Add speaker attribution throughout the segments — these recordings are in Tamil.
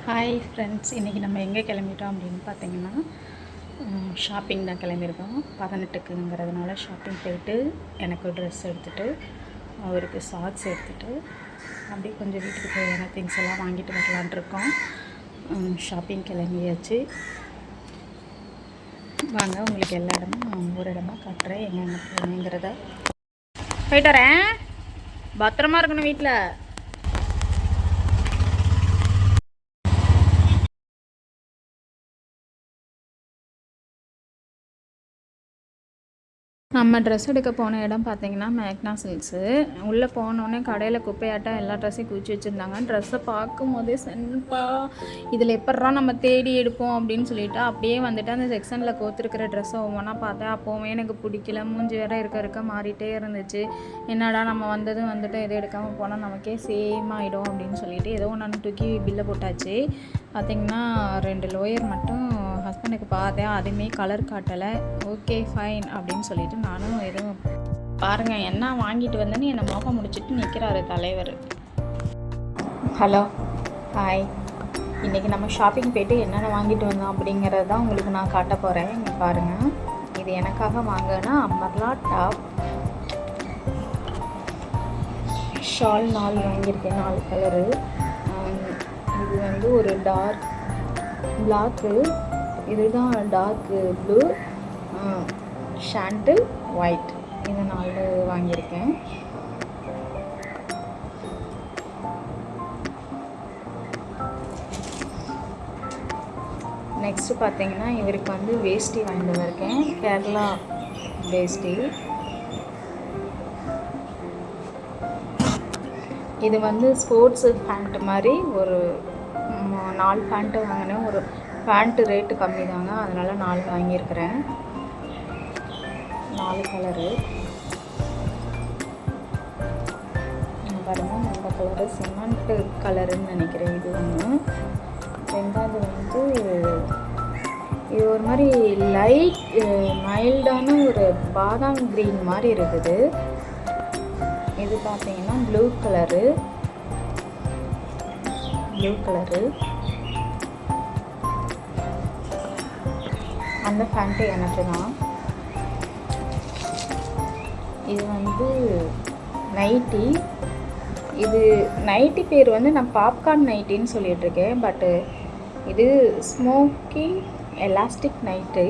Speaker 1: ஹாய் ஃப்ரெண்ட்ஸ், இன்றைக்கி நம்ம எங்கே கிளம்பிட்டோம் அப்படின்னு பார்த்தீங்கன்னா ஷாப்பிங் தான் கிளம்பியிருக்கோம். 18க்குங்கிறதுனால ஷாப்பிங் போயிட்டு எனக்கு ட்ரெஸ் எடுத்துகிட்டு அவருக்கு சாக்ஸ் எடுத்துகிட்டு அப்படியே கொஞ்சம் வீட்டுக்கு தேவையான திங்ஸ் எல்லாம் வாங்கிட்டு வரலான் இருக்கோம். ஷாப்பிங் கிளம்பியாச்சு. வாங்க, உங்களுக்கு எல்லா இடமும் ஒரு இடமா காட்டுறேன் எங்கெங்கே போகணுங்கிறத. போயிட்டு வரேன், பத்திரமா இருக்கணும் வீட்டில். நம்ம ட்ரெஸ் எடுக்க போன இடம் பார்த்திங்கன்னா மேக்னா சில்க்ஸு. உள்ளே போனோடனே கடையில் குப்பையாட்டம் எல்லா ட்ரெஸ்ஸையும் குவிச்சு வச்சுருந்தாங்க. ட்ரெஸ்ஸை பார்க்கும் போதே சென்பா இதில் எப்பட்றா நம்ம தேடி எடுப்போம் அப்படின்னு சொல்லிவிட்டு அப்படியே வந்துட்டு அந்த செக்ஷனில் கோத்துருக்கிற ட்ரெஸ்ஸை ஒவ்வொன்றா பார்த்தேன். அப்போவுமே எனக்கு பிடிக்கல, மூஞ்சி வேறு இருக்க மாறிட்டே இருந்துச்சு. என்னடா நம்ம வந்துட்டு எதுவும் எடுக்காமல் போனால் நமக்கே சேம் ஆகிடும் அப்படின்னு சொல்லிட்டு ஏதோ ஒன்று தூக்கி பில்லை போட்டாச்சு. பார்த்திங்கன்னா 2 லோயர் மட்டும் ஹஸ்பண்டுக்கு பார்த்தேன், அதுவுமே கலர் காட்டலை. ஓகே ஃபைன் அப்படின்னு சொல்லிட்டு நானும் எதுவும் பாருங்கள் என்ன வாங்கிட்டு வந்தேன்னு என்னை மோகம் முடிச்சுட்டு நிற்கிறாரு தலைவர். Hello, hi. இன்றைக்கி நம்ம ஷாப்பிங் போய்ட்டு என்னென்ன வாங்கிட்டு வந்தோம் அப்படிங்கிறது தான் உங்களுக்கு நான் காட்ட போகிறேன். இங்கே பாருங்கள், இது எனக்காக வாங்கினா அம்பர்லா டாப் ஷால் 4 வாங்கியிருக்கேன், 4 கலரு. இது வந்து ஒரு டார்க் பிளாக்கு, இதுதான் டார்க்கு ப்ளூ, ஷாண்டில் ஒயிட், இந்த 4 வாங்கியிருக்கேன். நெக்ஸ்ட்டு பார்த்தீங்கன்னா இவருக்கு வந்து வேஷ்டி வாங்கிட்டு வந்திருக்கேன், கேரளா வேஷ்டி. இது வந்து ஸ்போர்ட்ஸு பேண்ட்டு மாதிரி ஒரு 4 பேண்ட்டு வாங்கினேன். ஒரு பேண்ட்டு ரேட்டு கம்மி தாங்க, அதனால் 4 வாங்கியிருக்கிறேன். 4 கலரு பாருங்கள். இந்த கலரு சிமெண்ட்டு கலருன்னு நினைக்கிறேன். இது ஒன்று. ரெண்டாவது வந்து இது ஒரு மாதிரி லைட் மைல்டான ஒரு பாதாம் க்ரீன் மாதிரி இருக்குது. இது பார்த்தீங்கன்னா ப்ளூ கலரு. அந்த பேண்ட்டு எனக்கு தான். இது வந்து நைட்டி. இது நைட்டி பேர் வந்து நான் பாப்கார்ன் நைட்டின்னு சொல்லிகிட்ருக்கேன், பட்டு இது smoky elastic nighty.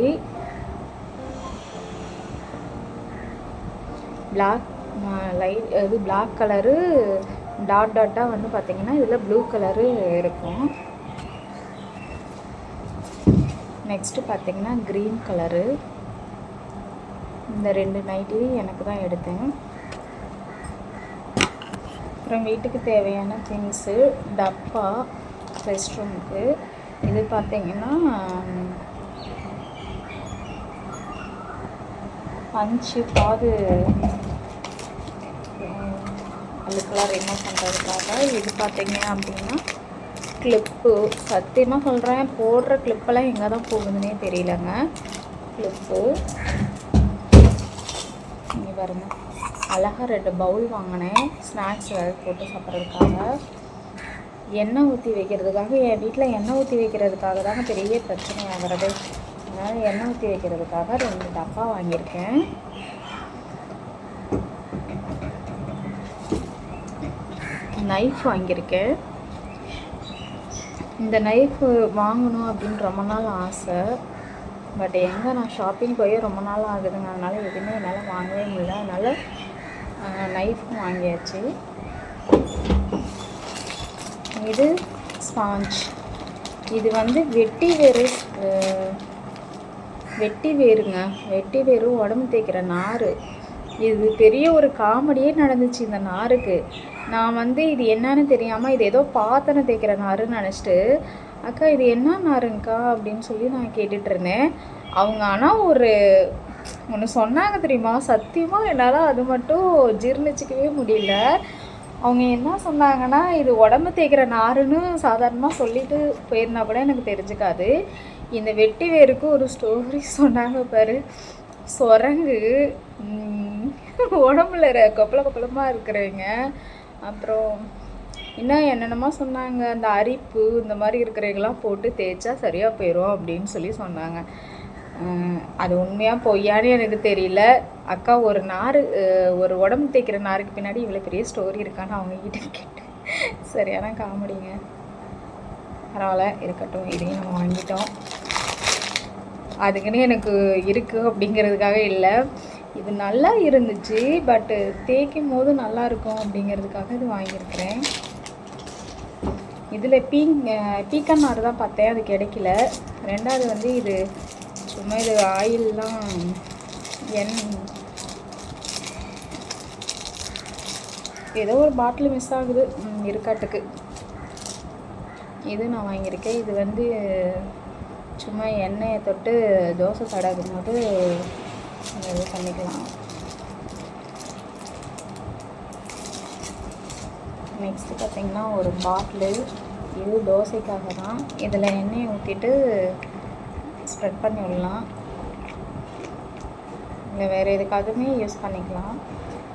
Speaker 1: Black light, இது பிளாக் கலரு டாட்டாக வந்து பார்த்திங்கன்னா இதில் ப்ளூ கலரு இருக்கும். நெக்ஸ்ட்டு பார்த்திங்கன்னா க்ரீன் கலரு. இந்த 2 நைட்டி எனக்கு தான் எடுத்தேன். அப்புறம் வீட்டுக்கு தேவையான திங்ஸு, டப்பா ரெஸ்ட் ரூமுக்கு. இது பார்த்திங்கன்னா பஞ்சு பாது அதுக்கெல்லாம் ரிமூவ் பண்ணுறதுக்காக. இது பார்த்திங்க அப்படின்னா கிளிப்பு. சத்தியமாக சொல்கிறேன், போடுற கிளிப்பெல்லாம் எங்கே தான் போகுதுன்னே தெரியலங்க. கிளிப்பு இங்கே பாருங்க, அழகாக 2 பவுல் வாங்கினேன் ஸ்நாக்ஸ் ஏதாவது போட்டு சாப்பிட்றதுக்காக. எண்ணெய் ஊற்றி வைக்கிறதுக்காக, என் வீட்டில் எண்ணெய் ஊற்றி வைக்கிறதுக்காக தாங்க பெரிய பிரச்சனை ஆகிறது. அதனால் எண்ணெய் ஊற்றி வைக்கிறதுக்காக 2 டப்பா வாங்கியிருக்கேன். நைஃப் வாங்கியிருக்கேன். இந்த நைஃபு வாங்கணும் அப்படின்னு ரொம்ப நாள் ஆசை, பட் எங்கே நான் ஷாப்பிங் போய் ரொம்ப நாள் ஆகுதுங்க, அதனால் எதுவுமே என்னால் வாங்கவே முடியல. அதனால் நைஃபும் வாங்கியாச்சு. இது ஸ்பாஞ்ச். இது வந்து வெட்டி வேருங்க. வெட்டி வேரு உடம்பு தேய்க்கிற நார். இது பெரிய ஒரு காமெடியே நடந்துச்சு இந்த நாருக்கு. நான் வந்து இது என்னன்னு தெரியாமல் இது ஏதோ பாத்திரம் தேய்க்கிற நாருன்னு நினச்சிட்டு, அக்கா இது என்ன நாருங்கக்கா அப்படின்னு சொல்லி நான் கேட்டுட்ருந்தேன். அவங்க ஆனால் ஒன்று சொன்னாங்க தெரியுமா, சத்தியமாக என்னால் அது மட்டும் ஜீர்ணிச்சிக்கவே முடியல. அவங்க என்ன சொன்னாங்கன்னா, இது உடம்பு தேய்க்கிற நாருன்னு சாதாரணமாக சொல்லிட்டு போயிருந்தா கூட எனக்கு தெரிஞ்சுக்காது. இந்த வெட்டி வேருக்கு ஒரு ஸ்டோரி சொன்னாங்க பாரு. சுரங்கு உடம்புல கொப்பளமாக இருக்கிறவங்க, அப்புறம் இன்னும் என்னென்னமோ சொன்னாங்க, அந்த அரிப்பு இந்த மாதிரி இருக்கிறவங்களாம் போட்டு தேய்ச்சா சரியாக போயிடும் அப்படின்னு சொல்லி சொன்னாங்க. அது உண்மையாக பொய்யான்னு எனக்கு தெரியல. அக்கா ஒரு நார், ஒரு உடம்பு தேய்க்கிற நாருக்கு பின்னாடி இவ்வளோ பெரிய ஸ்டோரி இருக்கான்னு அவங்கக்கிட்ட கேட்டேன். சரியான காமெடிங்க. பரவாயில்ல, இருக்கட்டும். இதையும் நம்ம வாங்கிட்டோம். அதுக்குன்னு எனக்கு இருக்குது அப்படிங்கிறதுக்காக இல்லை, இது நல்லா இருந்துச்சு, பட்டு தேய்க்கும் போது நல்லா இருக்கும் அப்படிங்கிறதுக்காக இது வாங்கியிருக்கிறேன். இதில் பீக்கன் நார் தான் பார்த்தேன், அது கிடைக்கல. ரெண்டாவது வந்து இது சும்மா இது ஆயிலெலாம் ஏதோ ஒரு பாட்டில் மிஸ் ஆகுது இருக்காட்டுக்கு. இது நான் வாங்கியிருக்கேன். இது வந்து சும்மா எண்ணெயை தொட்டு தோசை தடவும் போது இது பண்ணிக்கலாம். நெக்ஸ்ட்டு பார்த்திங்கன்னா ஒரு பாட்டிலு, இது தோசைக்காக தான். இதில் எண்ணெயை ஊற்றிட்டு ஸ்ப்ரெட் பண்ணி விடலாம், இல்லை வேறு எதுக்காகவுமே யூஸ் பண்ணிக்கலாம்.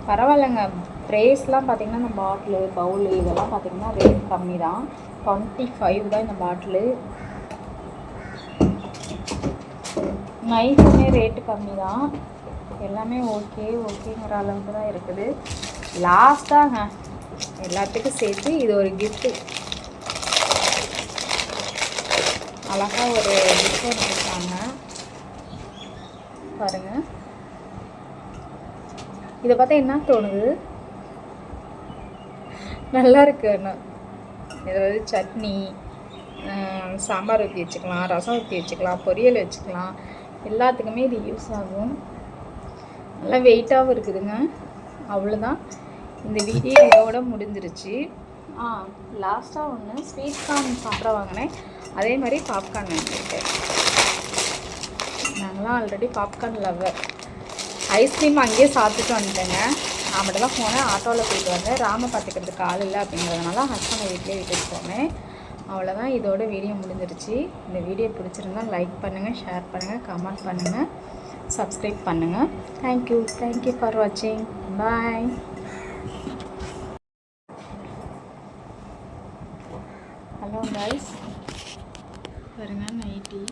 Speaker 1: பரவாயில்லைங்க. ப்ரைஸ்லாம் பார்த்திங்கன்னா இந்த பாட்டிலு பவுலு இதெல்லாம் பார்த்திங்கன்னா ரேட் கம்மி தான். 25 தான் இந்த பாட்டிலு. நைஃபுமே ரேட்டு கம்மி தான். எல்லாமே ஓகேங்கிற அளவுக்கு தான் இருக்குது. லாஸ்ட்டாக எல்லாத்துக்கும் சேர்த்து இது ஒரு கிஃப்ட்டு. அழகாக ஒரு கிஃப்ட் ஒன்று கொடுத்தாங்க பாருங்கள். இதை பார்த்தா என்ன தோணுது, நல்லா இருக்கு. அண்ணா ஏதாவது சட்னி, சாம்பார் ஊற்றி வச்சுக்கலாம், ரசம் ஊற்றி வச்சுக்கலாம், பொரியல் வச்சுக்கலாம், எல்லாத்துக்குமே இது யூஸ் ஆகும். நல்லா வெயிட்டாகவும் இருக்குதுங்க. அவ்வளோதான், இந்த வீடியோ இதோட முடிஞ்சிருச்சு. லாஸ்ட்டாக ஒன்று ஸ்வீட் கார்ன் சாப்பிட வாங்கினேன், அதே மாதிரி பாப்கார்ன் வாங்கியிருக்கேன். நாங்களாம் ஆல்ரெடி பாப்கார்ன் லவ்வர். ஐஸ்கிரீம் அங்கேயே சாப்பிட்டுட்டு வந்துட்டேங்க. நான் மட்டும் தான் போனேன், ஆட்டோவில் போயிட்டு வந்தேன். ராம பார்த்துக்கிறதுக்கு ஆள் இல்லை அப்படிங்கிறதுனால ஹஸ்பண்டை வீட்டிலே விட்டுட்டு போனேன். அவ்வளோதான், இதோட வீடியோ முடிஞ்சிருச்சு. இந்த வீடியோ பிடிச்சிருந்தா லைக் பண்ணுங்கள், ஷேர் பண்ணுங்கள், கமெண்ட் பண்ணுங்கள், சப்ஸ்கிரைப் பண்ணுங்கள். தேங்க்யூ ஃபார் வாட்சிங். பாய். ஹலோ கைஸ், பாருங்கள் நைட்டி.